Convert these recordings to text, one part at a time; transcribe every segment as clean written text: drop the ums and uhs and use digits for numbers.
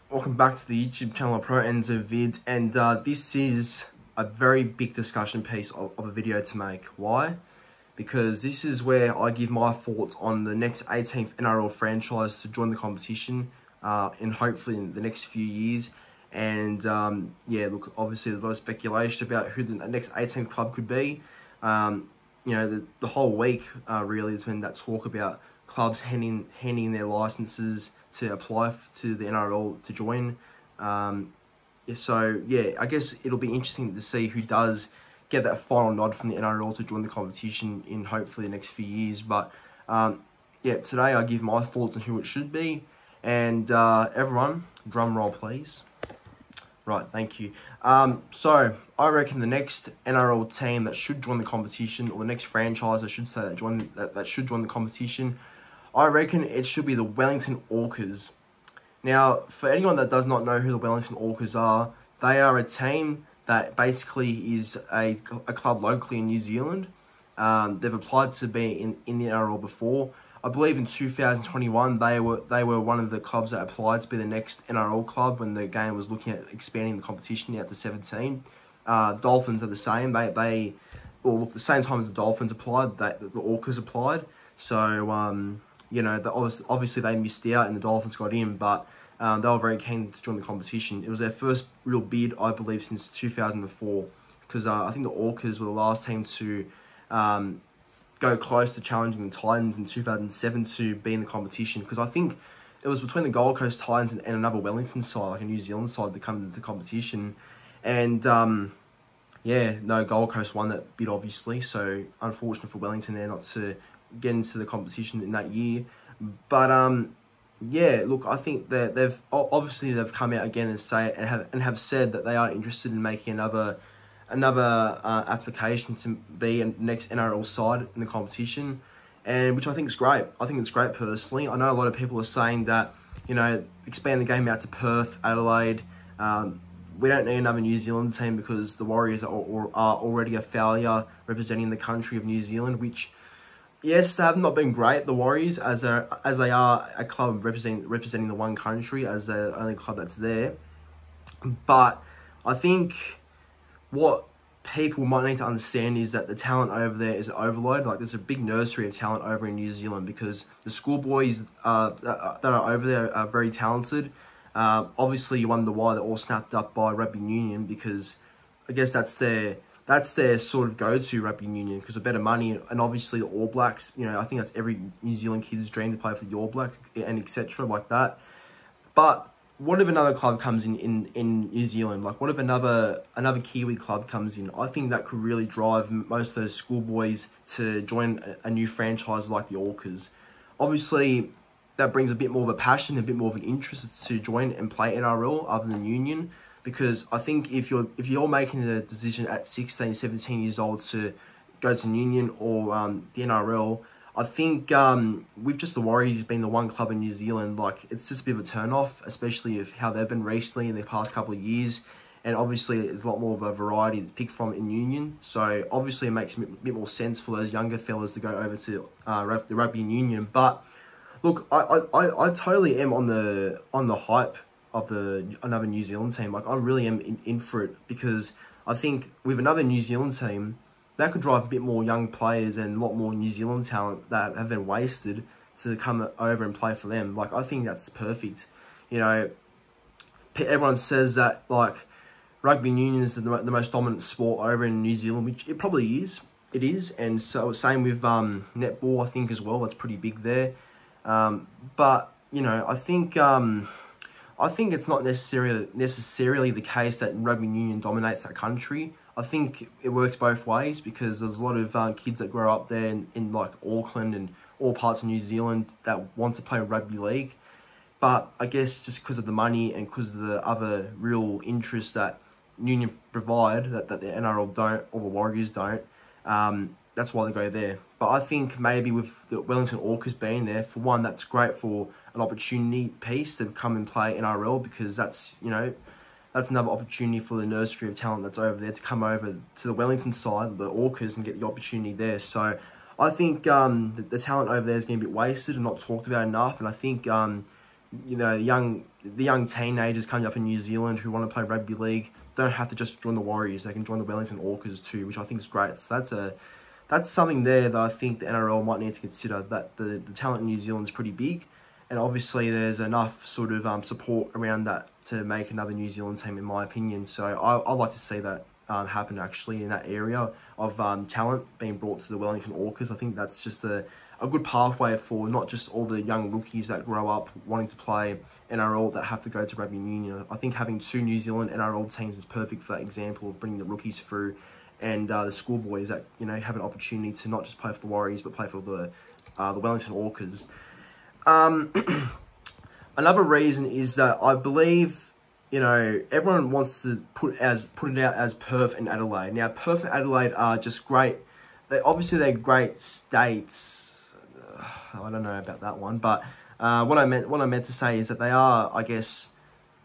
welcome back to the YouTube channel Pro Enzo Vids, and this is a very big discussion piece of a video to make. Why? Because this is where I give my thoughts on the next 18th NRL franchise to join the competition in hopefully in the next few years. And yeah, look, obviously there's a lot of speculation about who the next 18th club could be. You know, the whole week really has been that talk about clubs handing their licenses to apply to the NRL to join. So yeah, I guess it'll be interesting to see who does get that final nod from the NRL to join the competition in hopefully the next few years. But yeah, today I give my thoughts on who it should be. And everyone, drum roll please. Right, thank you. So I reckon the next NRL team that should join the competition, or the next franchise I should say that should join the competition, I reckon it should be the Wellington Orcas. Now, for anyone that does not know who the Wellington Orcas are, they are a team that basically is a club locally in New Zealand. They've applied to be in the NRL before. I believe in 2021 they were one of the clubs that applied to be the next NRL club when the game was looking at expanding the competition out to 17. Dolphins are the same. They well, the same time as the Dolphins applied, the Orcas applied. So you know, obviously they missed out and the Dolphins got in, but they were very keen to join the competition. It was their first real bid, I believe, since 2004, because I think the Orcas were the last team to go close to challenging the Titans in 2007 to be in the competition, because I think it was between the Gold Coast Titans and another Wellington side, like a New Zealand side, to come into the competition. And yeah, no, Gold Coast won that bid, obviously, so unfortunate for Wellington there not to get into the competition in that year. But yeah, look, I think that they've come out again and have said that they are interested in making another application to be a next NRL side in the competition, and which I think is great. I think it's great personally. I know a lot of people are saying that, you know, expand the game out to Perth, Adelaide. We don't need another New Zealand team because the Warriors are already a failure representing the country of New Zealand, which, yes, they have not been great, the Warriors, as they are a club representing the one country, as the only club that's there. But I think what people might need to understand is that the talent over there is overload. Like, there's a big nursery of talent over in New Zealand, because the schoolboys that are over there are very talented. Obviously, you wonder why they're all snapped up by rugby union, because I guess that's their sort of go-to, rugby union, because of better money. And obviously the All Blacks, you know, I think that's every New Zealand kid's dream to play for the All Blacks, and etc. like that. But what if another club comes in New Zealand? Like, what if another Kiwi club comes in? I think that could really drive most of those schoolboys to join a new franchise like the Orcas. Obviously, that brings a bit more of a passion, a bit more of an interest to join and play NRL other than Union. Because I think if you're making the decision at 16, 17 years old to go to Union or the NRL, I think with just the Warriors being the one club in New Zealand, like, it's just a bit of a turn-off, especially of how they've been recently in the past couple of years. And obviously, there's a lot more of a variety to pick from in Union. So obviously, it makes a bit more sense for those younger fellas to go over to the rugby union. But look, I totally am on the hype of another New Zealand team. Like, I really am in for it, because I think with another New Zealand team, that could drive a bit more young players and a lot more New Zealand talent that have been wasted to come over and play for them. Like, I think that's perfect. You know, everyone says that, like, rugby union is the most dominant sport over in New Zealand, which it probably is. It is, and so same with netball, I think, as well. That's pretty big there. But you know, I think it's not necessarily the case that rugby union dominates that country. I think it works both ways, because there's a lot of kids that grow up there in like Auckland and all parts of New Zealand that want to play rugby league. But I guess just because of the money and because of the other real interests that Union provide that the NRL don't, or the Warriors don't, that's why they go there. But I think maybe with the Wellington Orcas being there, for one, that's great for an opportunity piece to come and play NRL, because that's, you know, that's another opportunity for the nursery of talent that's over there to come over to the Wellington side, the Orcas, and get the opportunity there. So I think the talent over there is getting a bit wasted and not talked about enough. And I think you know, young the young teenagers coming up in New Zealand who want to play rugby league don't have to just join the Warriors. They can join the Wellington Orcas too, which I think is great. So that's something there that I think the NRL might need to consider, that the talent in New Zealand is pretty big, and obviously there's enough sort of support around that to make another New Zealand team, in my opinion. So I'd like to see that happen actually in that area of talent being brought to the Wellington Orcas. I think that's just a good pathway for not just all the young rookies that grow up wanting to play NRL that have to go to rugby union. I think having 2 New Zealand NRL teams is perfect for that example of bringing the rookies through, and the schoolboys that have an opportunity to not just play for the Warriors but play for the Wellington Orcas. Another reason is that I believe, everyone wants to put it out as Perth and Adelaide. Now, Perth and Adelaide are just great. They're great states. I don't know about that one, but what I meant to say is that they are, I guess,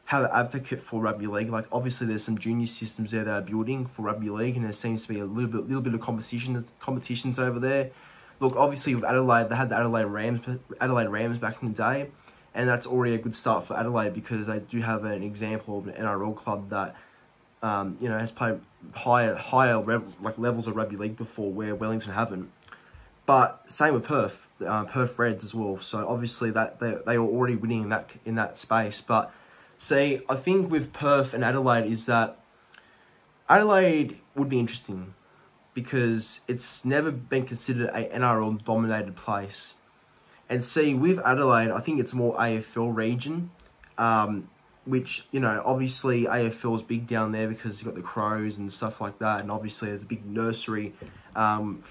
have an advocate for rugby league. Like, obviously there's some junior systems there that are building for rugby league, and there seems to be a little bit of competitions over there. Look, obviously with Adelaide, they had the Adelaide Rams back in the day, and that's already a good start for Adelaide because they do have an example of an NRL club that has played higher levels of rugby league before, where Wellington haven't. But same with Perth, Perth Reds as well. So obviously that they are already winning in that space. But see, I think with Perth and Adelaide is that Adelaide would be interesting because it's never been considered a NRL dominated place. And see, with Adelaide, I think it's more AFL region, which, obviously AFL is big down there because you've got the Crows and stuff like that. And obviously there's a big nursery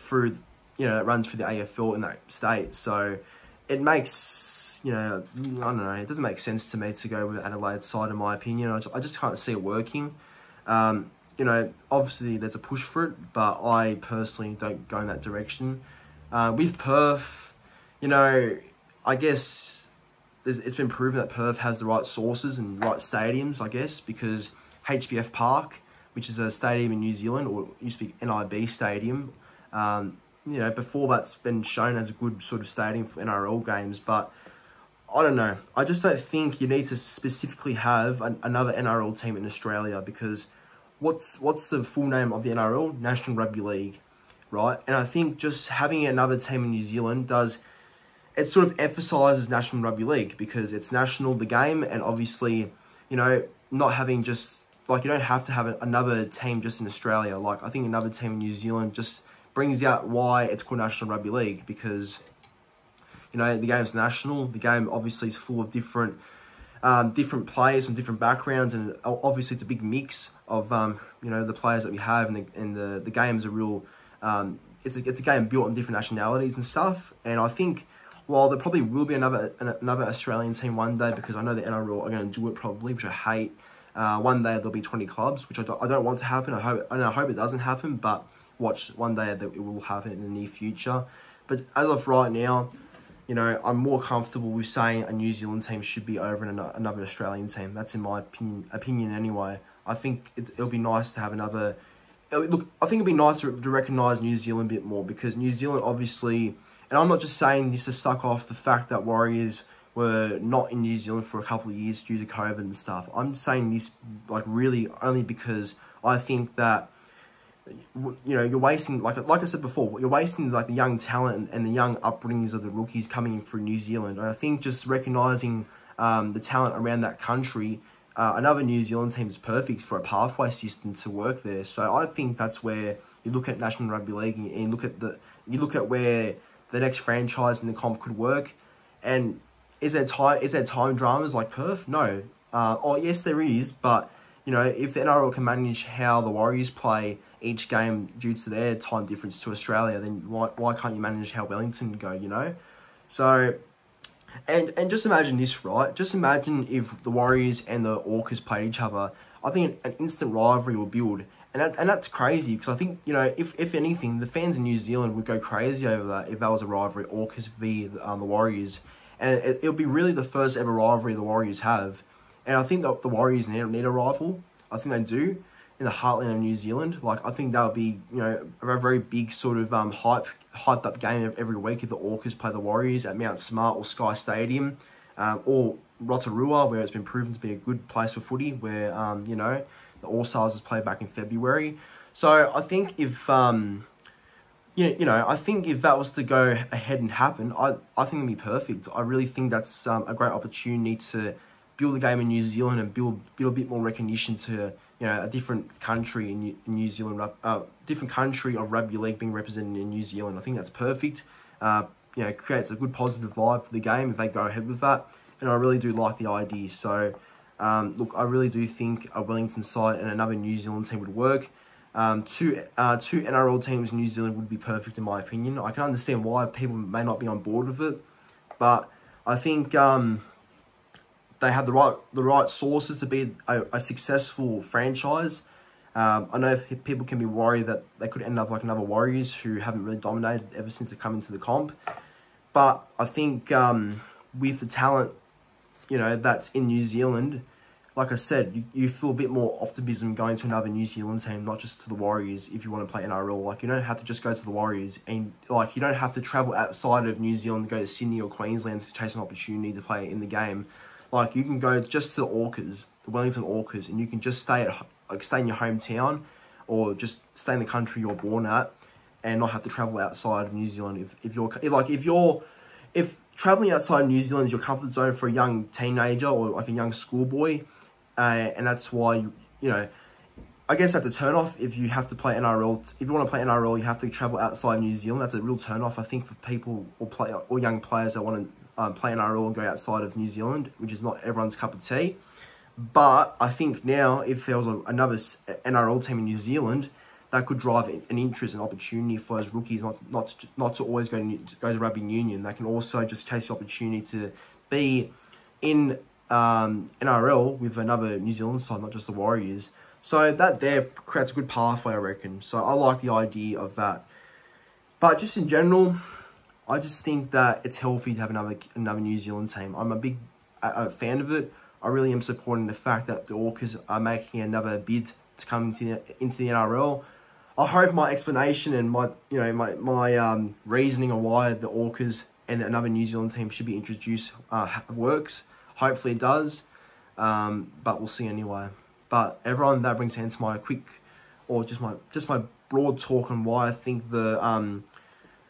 through, that runs through the AFL in that state. So it makes, I don't know, it doesn't make sense to me to go with Adelaide side, in my opinion. I just can't see it working. Obviously there's a push for it, but I personally don't go in that direction. With Perth, I guess it's been proven that Perth has the right sources and right stadiums, I guess, because HBF Park, which is a stadium in New Zealand, or used to be NIB Stadium, before that's been shown as a good sort of stadium for NRL games. But I don't know. I just don't think you need to specifically have another NRL team in Australia, because what's the full name of the NRL? National Rugby League, right? And I think just having another team in New Zealand it sort of emphasises National Rugby League, because it's national, the game, and obviously, not having just, you don't have to have another team just in Australia. Like, I think another team in New Zealand just brings out why it's called National Rugby League, because, the game's national. The game obviously is full of different players from different backgrounds, and obviously it's a big mix of, the players that we have, and the game's a real, it's a game built on different nationalities and stuff. And I think, while there probably will be another Australian team one day, because I know the NRL are going to do it probably, which I hate. One day there'll be 20 clubs, which I don't want to happen. I hope it doesn't happen, but watch, one day that it will happen in the near future. But as of right now, I'm more comfortable with saying a New Zealand team should be over another Australian team. That's in my opinion anyway. I think it'll be nice to have another. Look, I think it'd be nice to recognise New Zealand a bit more, because New Zealand obviously. And I'm not just saying this to suck off the fact that Warriors were not in New Zealand for a couple of years due to COVID and stuff. I'm saying this really only because I think that, you're wasting, like I said before, you're wasting the young talent and the young upbringings of the rookies coming in through New Zealand. And I think just recognising the talent around that country, another New Zealand team is perfect for a pathway system to work there. So I think that's where you look at National Rugby League and you look at where the next franchise in the comp could work. And is there time dramas like Perth? No. Yes, there is. But, if the NRL can manage how the Warriors play each game due to their time difference to Australia, then why can't you manage how Wellington go, So, and just imagine this, right? Just imagine if the Warriors and the Orcas played each other. I think an instant rivalry will build. And that's crazy, because I think, if anything, the fans in New Zealand would go crazy over that if that was a rivalry, Orcas v the Warriors. And it'll be really the first ever rivalry the Warriors have. And I think that the Warriors need a rival. I think they do, in the heartland of New Zealand. I think that would be, a very big sort of hyped up game every week if the Orcas play the Warriors at Mount Smart or Sky Stadium. Or Rotorua, where it's been proven to be a good place for footy, where, you know, the All-Stars was played back in February. So I think if, I think if that was to go ahead and happen, I think it'd be perfect. I really think that's a great opportunity to build the game in New Zealand and build a bit more recognition to, you know, a different country in New Zealand, different country of rugby league being represented in New Zealand. I think that's perfect. You know, creates a good positive vibe for the game if they go ahead with that. And I really do like the idea. So, look, I really do think a Wellington side and another New Zealand team would work. Two NRL teams in New Zealand would be perfect in my opinion. I can understand why people may not be on board with it, but I think they have the right sources to be a successful franchise. I know people can be worried that they could end up like another Warriors who haven't really dominated ever since they come into the comp. But I think with the talent, you know, that's in New Zealand, like I said, you feel a bit more optimism going to another New Zealand team, not just to the Warriors if you want to play NRL. Like, you don't have to just go to the Warriors, and like you don't have to travel outside of New Zealand to go to Sydney or Queensland to chase an opportunity to play in the game. Like, you can go just to the Orcas, the Wellington Orcas, and you can just stay in your hometown, or just stay in the country you're born at, and not have to travel outside of New Zealand. If traveling outside New Zealand is your comfort zone for a young teenager or like a young schoolboy, and that's why you know, I guess that's a turn off. If you have to play NRL, if you want to play NRL, you have to travel outside New Zealand. That's a real turn off, I think, for people or young players that want to play NRL and go outside of New Zealand, which is not everyone's cup of tea. But I think now, if there was another NRL team in New Zealand, that could drive an interest and opportunity for those rookies not to always go to rugby union. They can also just chase the opportunity to be in NRL with another New Zealand side, not just the Warriors. So that there creates a good pathway, I reckon. So I like the idea of that. But just in general, I just think that it's healthy to have another New Zealand team. I'm a big fan of it. I really am supporting the fact that the Orcas are making another bid to come into the NRL. I hope my explanation and my reasoning on why the Orcas and another New Zealand team should be introduced works. Hopefully it does, but we'll see anyway. But everyone, that brings an end to my quick, or just my broad talk on why I think the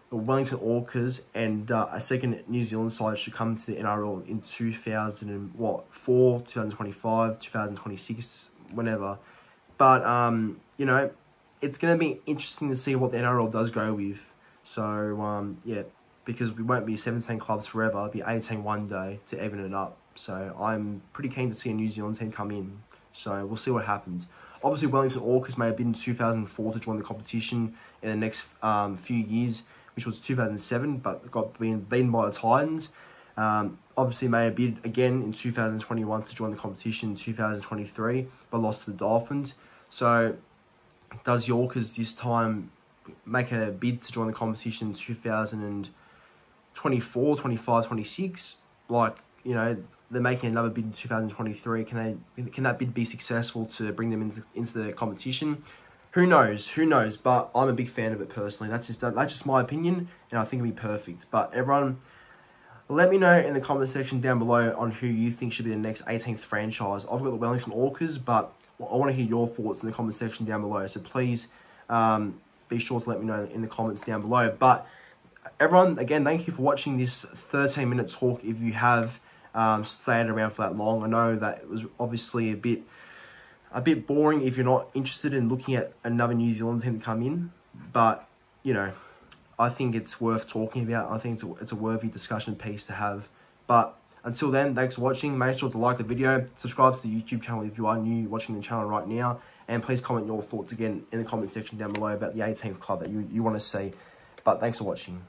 Wellington Orcas and a second New Zealand side should come to the NRL in 2024, 2025, 2026, whenever. But you know, it's going to be interesting to see what the NRL does go with. So yeah, because we won't be 17 clubs forever, it'll be 18 one day to even it up. So I'm pretty keen to see a New Zealand team come in. So we'll see what happens. Obviously, Wellington Orcas may have been in 2004 to join the competition in the next few years, which was 2007, but got beaten by the Titans. Obviously, may have bid again in 2021 to join the competition in 2023, but lost to the Dolphins. So, does the Orcas this time make a bid to join the competition in 2024, 25, 26? Like, you know, they're making another bid in 2023. Can that bid be successful to bring them into the competition? Who knows? Who knows? But I'm a big fan of it personally. That's just my opinion, and I think it'll be perfect. But everyone, let me know in the comment section down below on who you think should be the next 18th franchise. I've got the Wellington Orcas, but I want to hear your thoughts in the comment section down below. So please be sure to let me know in the comments down below. But everyone, again, thank you for watching this 13-minute talk. If you have stayed around for that long, I know that it was obviously a bit boring if you're not interested in looking at another New Zealand team to come in. But, you know, I think it's worth talking about. I think it's a worthy discussion piece to have. But until then, thanks for watching. Make sure to like the video, subscribe to the YouTube channel if you are new watching the channel right now, and please comment your thoughts again in the comment section down below about the 18th club that you want to see. But thanks for watching.